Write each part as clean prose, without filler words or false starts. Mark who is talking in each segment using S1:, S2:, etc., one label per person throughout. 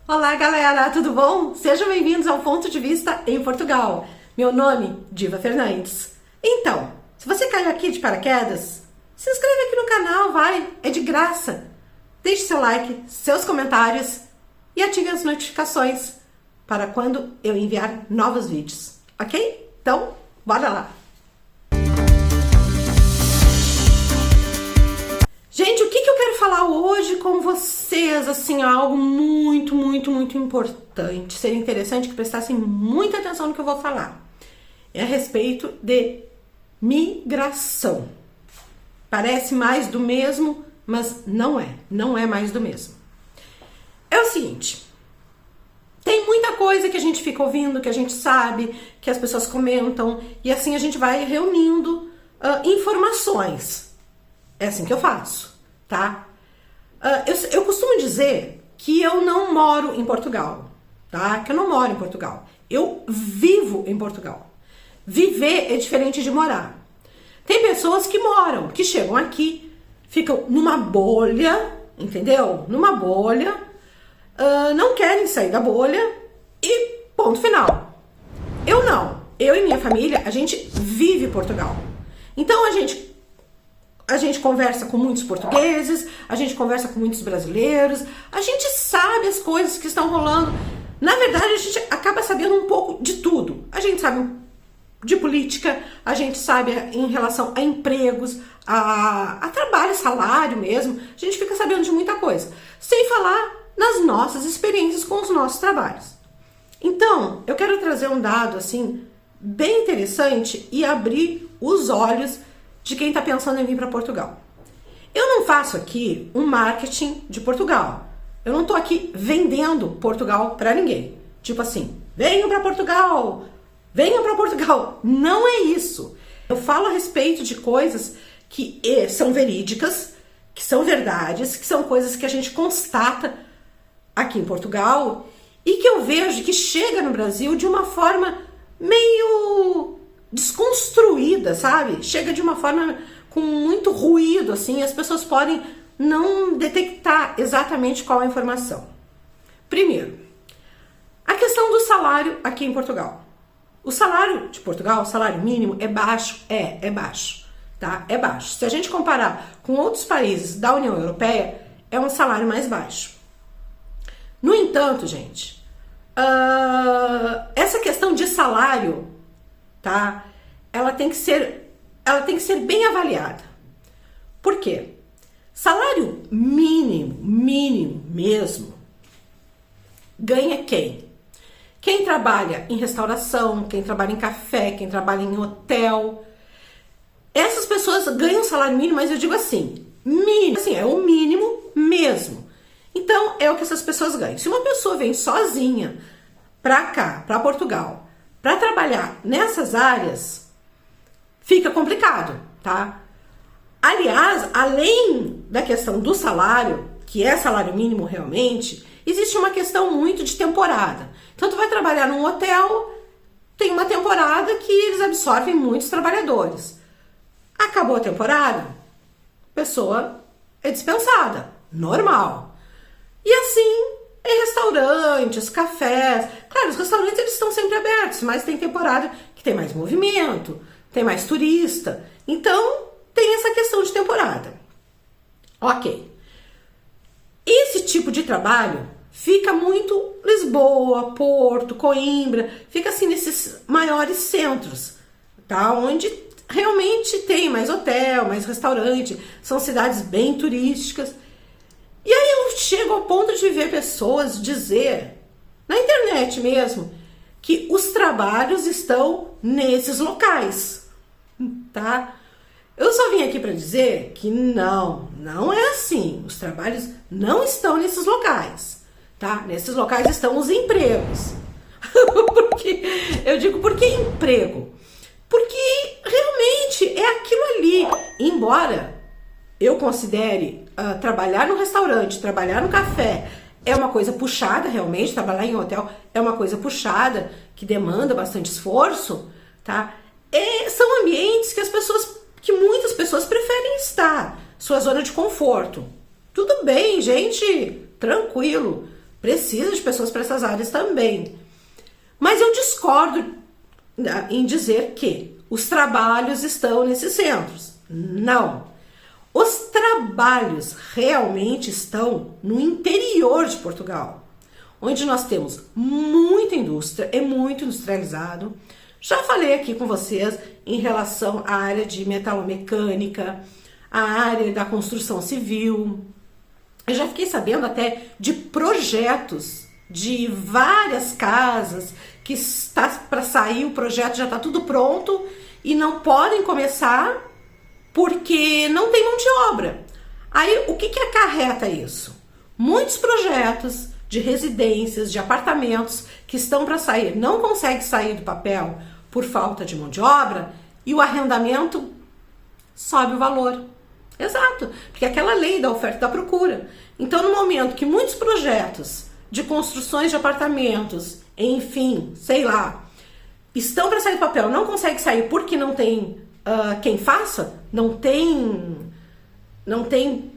S1: Olá galera, tudo bom? Sejam bem-vindos ao Ponto de Vista em Portugal. Meu nome, Diva Fernandes. Então, se você caiu aqui de paraquedas, se inscreve aqui no canal, vai, é de graça. Deixe seu like, seus comentários e ative as notificações para quando eu enviar novos vídeos, ok? Então, bora lá! Gente, o que eu quero falar hoje com vocês, assim, algo muito importante, seria interessante que prestassem muita atenção no que eu vou falar. É a respeito de migração. Parece mais do mesmo, mas não é mais do mesmo. É o seguinte, tem muita coisa que a gente fica ouvindo, que a gente sabe, que as pessoas comentam, e assim a gente vai reunindo informações. É assim que eu faço, tá? Eu costumo dizer que eu não moro em Portugal, tá? Que eu não moro em Portugal. Eu vivo em Portugal. Viver é diferente de morar. Tem pessoas que moram, que chegam aqui, ficam numa bolha, entendeu? Numa bolha, não querem sair da bolha e ponto final. Eu não. Eu e minha família, a gente vive Portugal. Então a gente conversa com muitos portugueses, a gente conversa com muitos brasileiros, a gente sabe as coisas que estão rolando. Na verdade, a gente acaba sabendo um pouco de tudo. A gente sabe de política, a gente sabe em relação a empregos, a trabalho, salário mesmo. A gente fica sabendo de muita coisa. Sem falar nas nossas experiências com os nossos trabalhos. Então, eu quero trazer um dado assim bem interessante e abrir os olhos de quem está pensando em vir para Portugal. Eu não faço aqui um marketing de Portugal. Eu não estou aqui vendendo Portugal para ninguém. Tipo assim, venham para Portugal, venham para Portugal. Não é isso. Eu falo a respeito de coisas que são verídicas, que são verdades, que são coisas que a gente constata aqui em Portugal e que eu vejo que chega no Brasil de uma forma meio desconstruída, sabe? Chega de uma forma com muito ruído, assim, as pessoas podem não detectar exatamente qual a informação. Primeiro, a questão do salário aqui em Portugal. O salário de Portugal, o salário mínimo, é baixo? É baixo, tá? É baixo. Se a gente comparar com outros países da União Europeia, é um salário mais baixo. No entanto, gente, essa questão de salário, tá? Ela tem que ser bem avaliada. Por quê? Salário mínimo mesmo, ganha quem? Quem trabalha em restauração, quem trabalha em café, quem trabalha em hotel. Essas pessoas ganham salário mínimo, mas eu digo assim, mínimo, assim, é o mínimo mesmo. Então, é o que essas pessoas ganham. Se uma pessoa vem sozinha pra cá, pra Portugal, pra trabalhar nessas áreas, fica complicado, tá? Aliás, além da questão do salário, que é salário mínimo realmente, existe uma questão muito de temporada. Então, tu vai trabalhar num hotel, tem uma temporada que eles absorvem muitos trabalhadores. Acabou a temporada, a pessoa é dispensada, normal. E assim, em restaurantes, cafés, claro, os restaurantes eles estão sempre abertos, mas tem temporada que tem mais movimento, tem mais turista, então tem essa questão de temporada. Ok. Esse tipo de trabalho fica muito Lisboa, Porto, Coimbra, fica assim nesses maiores centros, tá? Onde realmente tem mais hotel, mais restaurante, são cidades bem turísticas. E aí eu chego ao ponto de ver pessoas dizer, na internet mesmo, que os trabalhos estão nesses locais, tá? Eu só vim aqui para dizer que não é assim. Os trabalhos não estão nesses locais, tá? Nesses locais estão os empregos. Eu digo, por que emprego? Porque realmente é aquilo ali. Embora eu considere trabalhar no restaurante, trabalhar no café, é uma coisa puxada realmente, trabalhar em hotel é uma coisa puxada, que demanda bastante esforço, tá? São ambientes que muitas pessoas preferem estar, sua zona de conforto. Tudo bem, gente, tranquilo. precisa de pessoas para essas áreas também. Mas eu discordo em dizer que os trabalhos estão nesses centros. Não. Os trabalhos realmente estão no interior de Portugal, onde nós temos muita indústria, é muito industrializado. Já falei aqui com vocês em relação à área de metalomecânica, à área da construção civil. Eu já fiquei sabendo até de projetos de várias casas que está para sair, o projeto já está tudo pronto e não podem começar porque não tem mão de obra. Aí, o que acarreta isso? Muitos projetos de residências, de apartamentos que estão para sair, não conseguem sair do papel por falta de mão de obra e o arrendamento sobe o valor. Exato, porque é aquela lei da oferta e da procura. Então, no momento que muitos projetos de construções de apartamentos, enfim, sei lá, estão para sair do papel, não conseguem sair porque não tem quem faça, não tem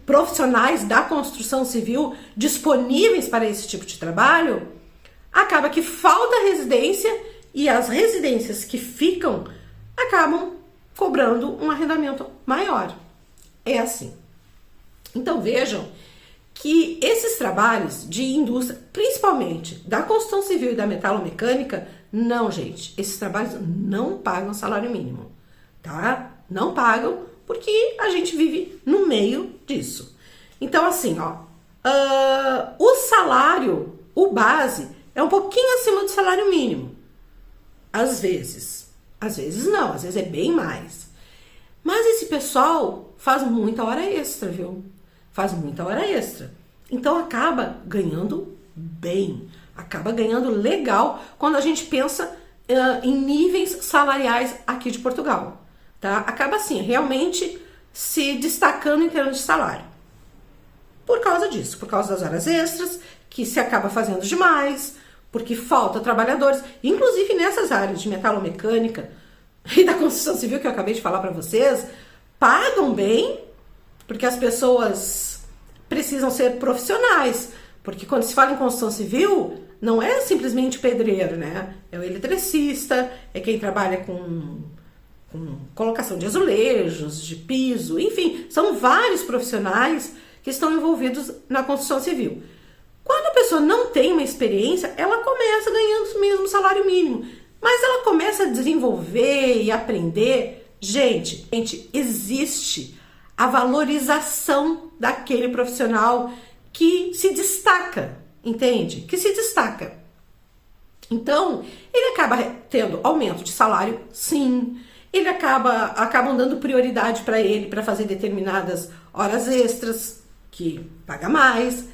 S1: profissionais da construção civil disponíveis para esse tipo de trabalho, acaba que falta residência e as residências que ficam acabam cobrando um arrendamento maior. É assim. Então vejam que esses trabalhos de indústria, principalmente da construção civil e da metalomecânica, não, gente, esses trabalhos não pagam salário mínimo, tá? Não pagam porque a gente vive no meio disso. Então, assim, ó, o salário, o base, é um pouquinho acima do salário mínimo. Às vezes não, às vezes é bem mais. Mas esse pessoal faz muita hora extra, viu? Faz muita hora extra. Então acaba ganhando bem, acaba ganhando legal quando a gente pensa em níveis salariais aqui de Portugal, tá? Acaba assim, realmente se destacando em termos de salário. Por causa disso, por causa das horas extras, que se acaba fazendo demais, porque falta trabalhadores, inclusive nessas áreas de metalomecânica e da construção civil que eu acabei de falar para vocês, pagam bem, porque as pessoas precisam ser profissionais, porque quando se fala em construção civil, não é simplesmente o pedreiro, né? É o eletricista, é quem trabalha com colocação de azulejos, de piso, enfim, são vários profissionais que estão envolvidos na construção civil. Quando a pessoa não tem uma experiência, ela começa ganhando o mesmo salário mínimo, mas ela começa a desenvolver e aprender. Gente, existe a valorização daquele profissional que se destaca, entende? Que se destaca. Então, ele acaba tendo aumento de salário, sim. Ele acabam dando prioridade para ele para fazer determinadas horas extras, que paga mais.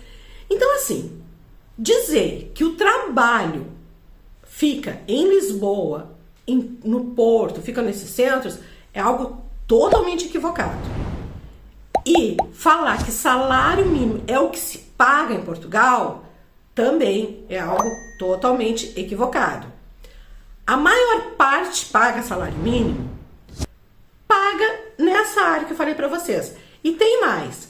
S1: Então, assim, dizer que o trabalho fica em Lisboa, no Porto, fica nesses centros, é algo totalmente equivocado. E falar que salário mínimo é o que se paga em Portugal também é algo totalmente equivocado. A maior parte paga salário mínimo, paga nessa área que eu falei para vocês. E tem mais.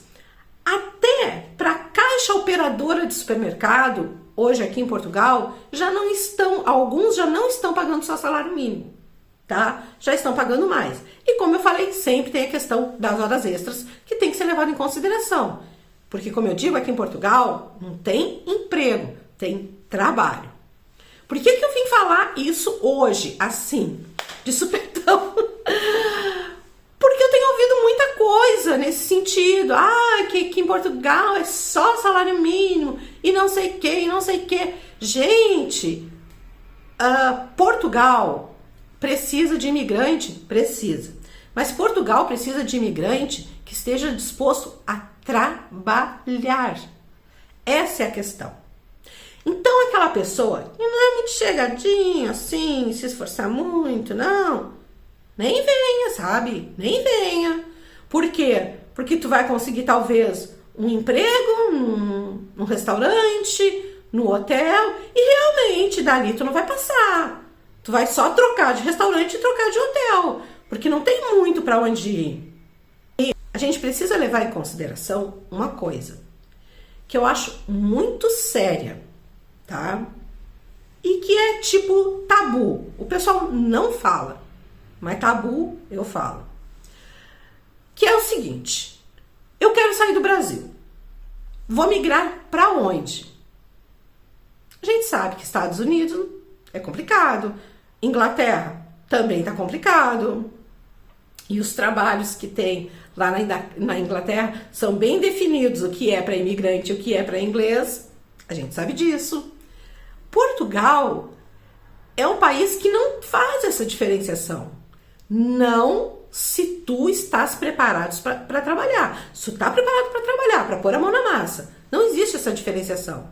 S1: Até para caixa operadora de supermercado, hoje aqui em Portugal, alguns já não estão pagando só salário mínimo, tá? Já estão pagando mais. E como eu falei, sempre tem a questão das horas extras, que tem que ser levado em consideração. Porque, como eu digo, aqui em Portugal, não tem emprego, tem trabalho. Por que eu vim falar isso hoje, assim, de supetão? Porque eu tenho ouvido muita coisa nesse sentido. Que em Portugal é só salário mínimo e não sei o que, e não sei o que. Gente, Portugal precisa de imigrante? Precisa. Mas Portugal precisa de imigrante que esteja disposto a trabalhar. Essa é a questão. Então, aquela pessoa que não é muito chegadinha, assim, se esforçar muito, não, nem venha, sabe? Nem venha. Por quê? Porque tu vai conseguir, talvez, um emprego num restaurante, no hotel, e realmente, dali tu não vai passar. Tu vai só trocar de restaurante e trocar de hotel, porque não tem muito para onde ir. E a gente precisa levar em consideração uma coisa, que eu acho muito séria, tá? E que é tipo tabu. O pessoal não fala, mas tabu eu falo. Que é o seguinte: eu quero sair do Brasil. Vou migrar para onde? A gente sabe que Estados Unidos é complicado, Inglaterra também tá complicado. E os trabalhos que tem lá na Inglaterra são bem definidos, o que é para imigrante e o que é para inglês. A gente sabe disso. Portugal é um país que não faz essa diferenciação. Não se tu estás preparado para trabalhar. Se tu está preparado para trabalhar, para pôr a mão na massa, não existe essa diferenciação.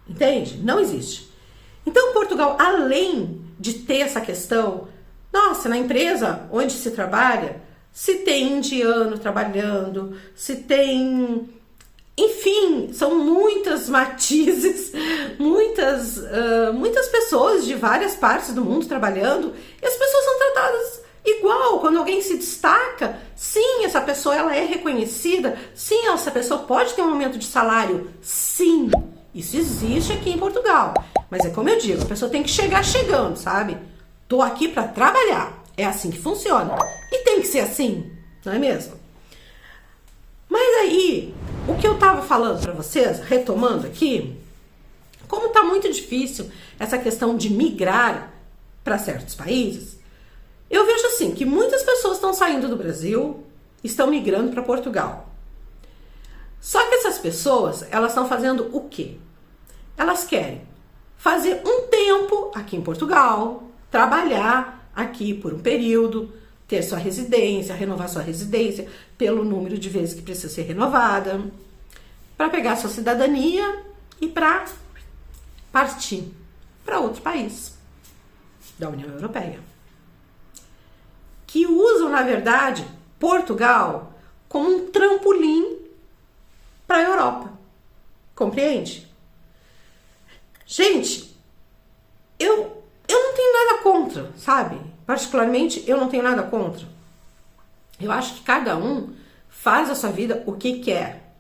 S1: Entende? Não existe. Então, Portugal, além de ter essa questão, nossa, na empresa onde se trabalha, se tem indiano trabalhando, se tem... Enfim, são muitas matizes, muitas pessoas de várias partes do mundo trabalhando, e as pessoas são tratadas igual. Quando alguém se destaca, sim, essa pessoa ela é reconhecida, sim, essa pessoa pode ter um aumento de salário, sim, isso existe aqui em Portugal. Mas é como eu digo, a pessoa tem que chegar chegando, sabe? Tô aqui para trabalhar, é assim que funciona. E tem que ser assim, não é mesmo? Mas aí, o que eu tava falando para vocês, retomando aqui, como tá muito difícil essa questão de migrar para certos países, eu vejo assim, que muitas pessoas estão saindo do Brasil, estão migrando para Portugal. Só que essas pessoas, elas estão fazendo o quê? Elas querem fazer um tempo aqui em Portugal, trabalhar aqui por um período, ter sua residência, renovar sua residência pelo número de vezes que precisa ser renovada, para pegar sua cidadania e para partir para outro país da União Europeia. Que usam, na verdade, Portugal como um trampolim para a Europa. Compreende? Gente, eu não tenho nada contra, sabe? Particularmente, eu não tenho nada contra. Eu acho que cada um faz a sua vida o que quer.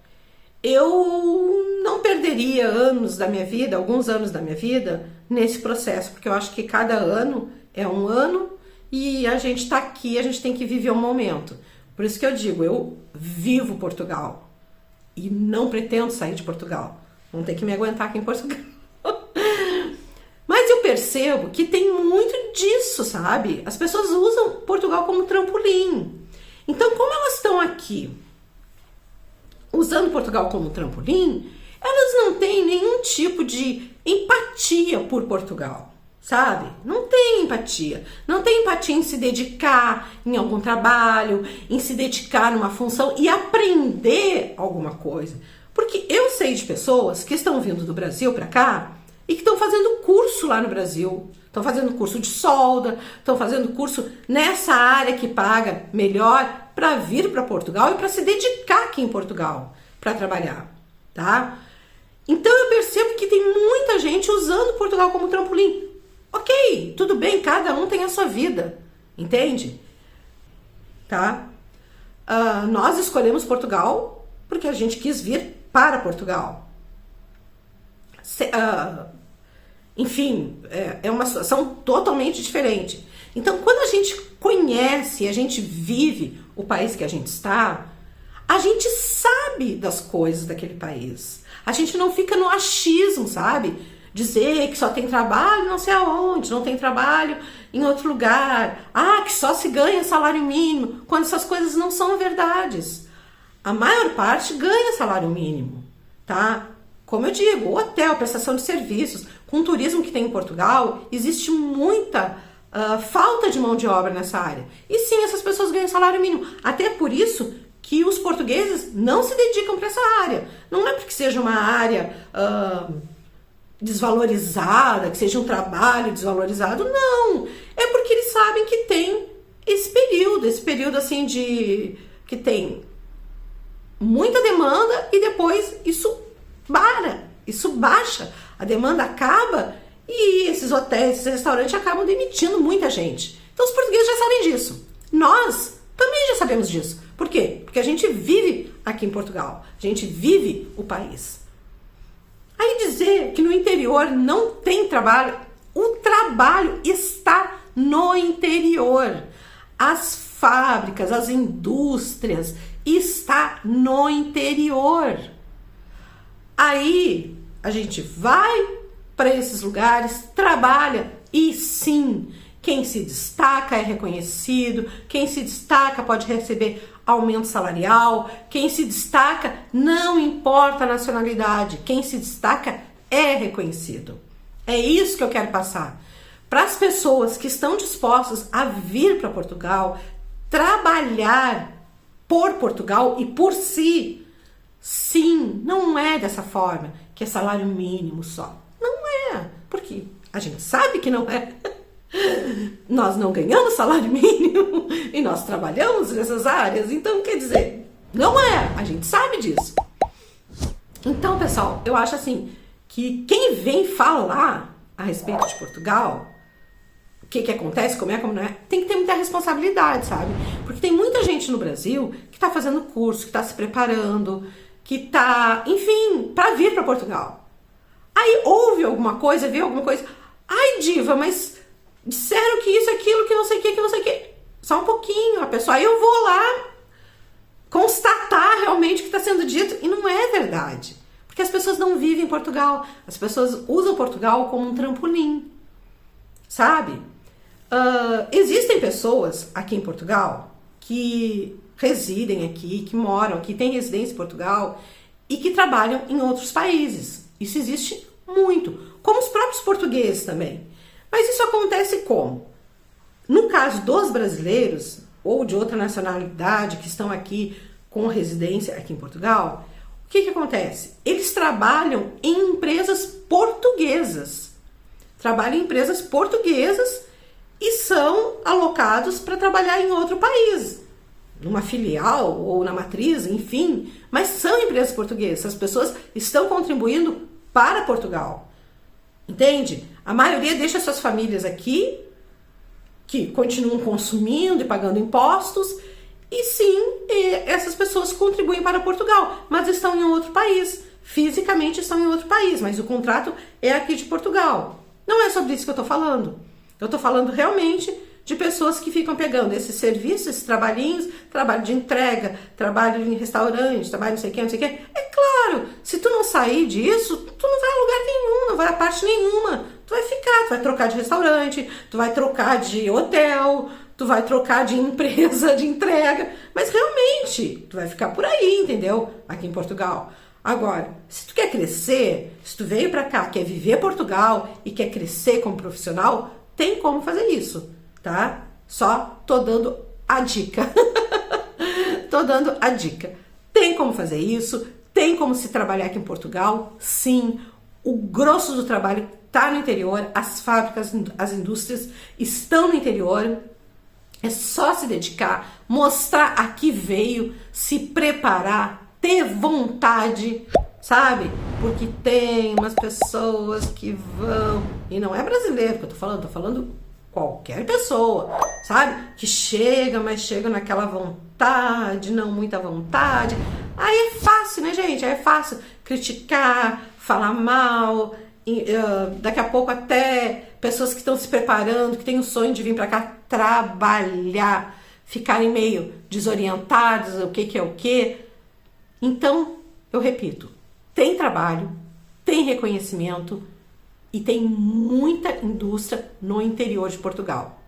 S1: Eu não perderia anos da minha vida, alguns anos da minha vida, nesse processo, porque eu acho que cada ano é um ano e a gente tá aqui, a gente tem que viver um momento. Por isso que eu digo, eu vivo Portugal e não pretendo sair de Portugal. Vão ter que me aguentar aqui em Portugal. Mas eu percebo que tem muito disso, sabe? As pessoas usam Portugal como trampolim. Então, como elas estão aqui usando Portugal como trampolim, elas não têm nenhum tipo de empatia por Portugal, sabe? Não tem empatia. Não tem empatia em se dedicar em algum trabalho, em se dedicar numa função e aprender alguma coisa. Porque eu sei de pessoas que estão vindo do Brasil para cá e que estão fazendo curso lá no Brasil, estão fazendo curso de solda, estão fazendo curso nessa área que paga melhor para vir para Portugal e para se dedicar aqui em Portugal para trabalhar, tá? Então eu percebo que tem muita gente usando Portugal como trampolim. Ok, tudo bem, cada um tem a sua vida, entende? Tá? Nós escolhemos Portugal porque a gente quis vir para Portugal. Enfim, é uma situação totalmente diferente. Então, quando a gente conhece, a gente vive o país que a gente está, a gente sabe das coisas daquele país. A gente não fica no achismo, sabe? Dizer que só tem trabalho não sei aonde, não tem trabalho em outro lugar. Que só se ganha salário mínimo, quando essas coisas não são verdades. A maior parte ganha salário mínimo, tá? Como eu digo, hotel, prestação de serviços, com o turismo que tem em Portugal, existe muita falta de mão de obra nessa área. E sim, essas pessoas ganham salário mínimo. Até por isso que os portugueses não se dedicam para essa área. Não é porque seja uma área desvalorizada, que seja um trabalho desvalorizado, não. É porque eles sabem que tem esse período assim que tem muita demanda e depois isso baixa, a demanda acaba e esses hotéis, esses restaurantes acabam demitindo muita gente. Então os portugueses já sabem disso. Nós também já sabemos disso. Por quê? Porque a gente vive aqui em Portugal, a gente vive o país. Aí dizer que no interior não tem trabalho. O trabalho está no interior. As fábricas, as indústrias, está no interior. Aí a gente vai para esses lugares, trabalha e sim, quem se destaca é reconhecido, quem se destaca pode receber aumento salarial, quem se destaca não importa a nacionalidade, quem se destaca é reconhecido. É isso que eu quero passar. Para as pessoas que estão dispostas a vir para Portugal, trabalhar por Portugal e por si, sim, não é dessa forma, que é salário mínimo só. Não é, porque a gente sabe que não é. Nós não ganhamos salário mínimo e nós trabalhamos nessas áreas, então quer dizer, não é, a gente sabe disso. Então, pessoal, eu acho assim, que quem vem falar a respeito de Portugal, o que acontece, como não é, tem que ter muita responsabilidade, sabe? Porque tem muita gente no Brasil que tá fazendo curso, que tá se preparando, que tá, enfim, para vir para Portugal. Aí ouve alguma coisa, vê alguma coisa, ai diva, mas disseram que isso, aquilo, que não sei o que, que não sei o que. Só um pouquinho, a pessoa, aí eu vou lá constatar realmente o que está sendo dito, e não é verdade. Porque as pessoas não vivem em Portugal, as pessoas usam Portugal como um trampolim, sabe? Existem pessoas aqui em Portugal que residem aqui, que moram aqui, têm residência em Portugal e que trabalham em outros países. Isso existe muito, como os próprios portugueses também. Mas isso acontece como? No caso dos brasileiros ou de outra nacionalidade que estão aqui com residência aqui em Portugal, o que acontece? Eles trabalham em empresas portuguesas. Trabalham em empresas portuguesas e são alocados para trabalhar em outro país, numa filial ou na matriz, enfim, mas são empresas portuguesas. As pessoas estão contribuindo para Portugal. Entende? A maioria deixa suas famílias aqui, que continuam consumindo e pagando impostos, e sim, essas pessoas contribuem para Portugal, mas estão em outro país. Fisicamente estão em outro país, mas o contrato é aqui de Portugal. Não é sobre isso que eu estou falando. Eu estou falando realmente de pessoas que ficam pegando esses serviços, esses trabalhinhos, trabalho de entrega, trabalho em restaurante, trabalho não sei o que, não sei o que. É claro, se tu não sair disso, tu não vai a lugar nenhum, não vai a parte nenhuma. Tu vai ficar, tu vai trocar de restaurante, tu vai trocar de hotel, tu vai trocar de empresa de entrega, mas realmente tu vai ficar por aí, entendeu? Aqui em Portugal. Agora, se tu quer crescer, se tu veio pra cá, quer viver Portugal e quer crescer como profissional, tem como fazer isso, tá? Só tô dando a dica. Tô dando a dica. Tem como fazer isso, tem como se trabalhar aqui em Portugal, sim. O grosso do trabalho tá no interior, as fábricas, as indústrias estão no interior. É só se dedicar, mostrar a que veio, se preparar, ter vontade, sabe? Porque tem umas pessoas que vão, e não é brasileiro que eu tô falando qualquer pessoa, sabe? Que chega, mas chega naquela vontade, não muita vontade. Aí é fácil, né, gente? Aí é fácil criticar, falar mal, daqui a pouco até pessoas que estão se preparando, que têm o sonho de vir para cá trabalhar, ficarem meio desorientados, o que é o que. Então, eu repito, tem trabalho, tem reconhecimento e tem muita indústria no interior de Portugal.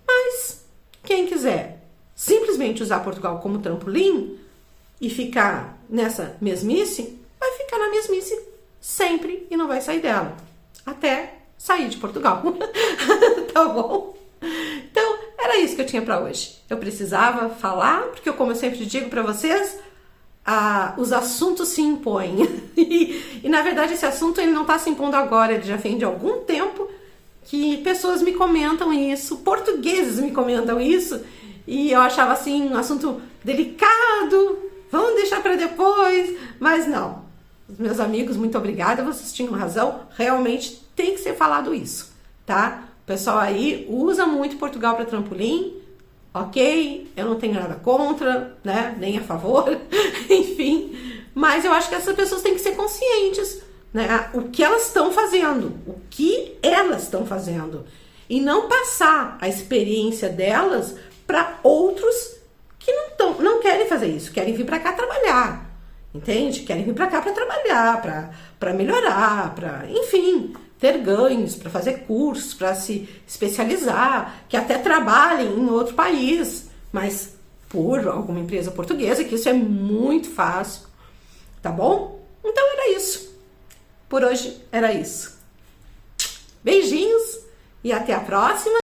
S1: Mas quem quiser simplesmente usar Portugal como trampolim e ficar nessa mesmice, vai ficar na mesmice sempre e não vai sair dela. Até sair de Portugal. Tá bom? Então, era isso que eu tinha para hoje. Eu precisava falar, porque como eu sempre digo para vocês, os assuntos se impõem. E na verdade esse assunto ele não está se impondo agora, ele já vem de algum tempo que pessoas me comentam isso, portugueses me comentam isso, e eu achava assim um assunto delicado, vamos deixar para depois, mas não. Meus amigos, muito obrigada, vocês tinham razão, realmente tem que ser falado isso, tá? O pessoal aí usa muito Portugal para trampolim, ok? Eu não tenho nada contra, né? Nem a favor, enfim. Mas eu acho que essas pessoas têm que ser conscientes, né, o que elas estão fazendo, e não passar a experiência delas para outros que não querem fazer isso, querem vir para cá trabalhar, entende? Querem vir para cá para trabalhar, para melhorar, para, enfim, ter ganhos, para fazer cursos, para se especializar, que até trabalhem em outro país, mas por alguma empresa portuguesa, que isso é muito fácil, tá bom? Então era isso. Por hoje era isso. Beijinhos e até a próxima.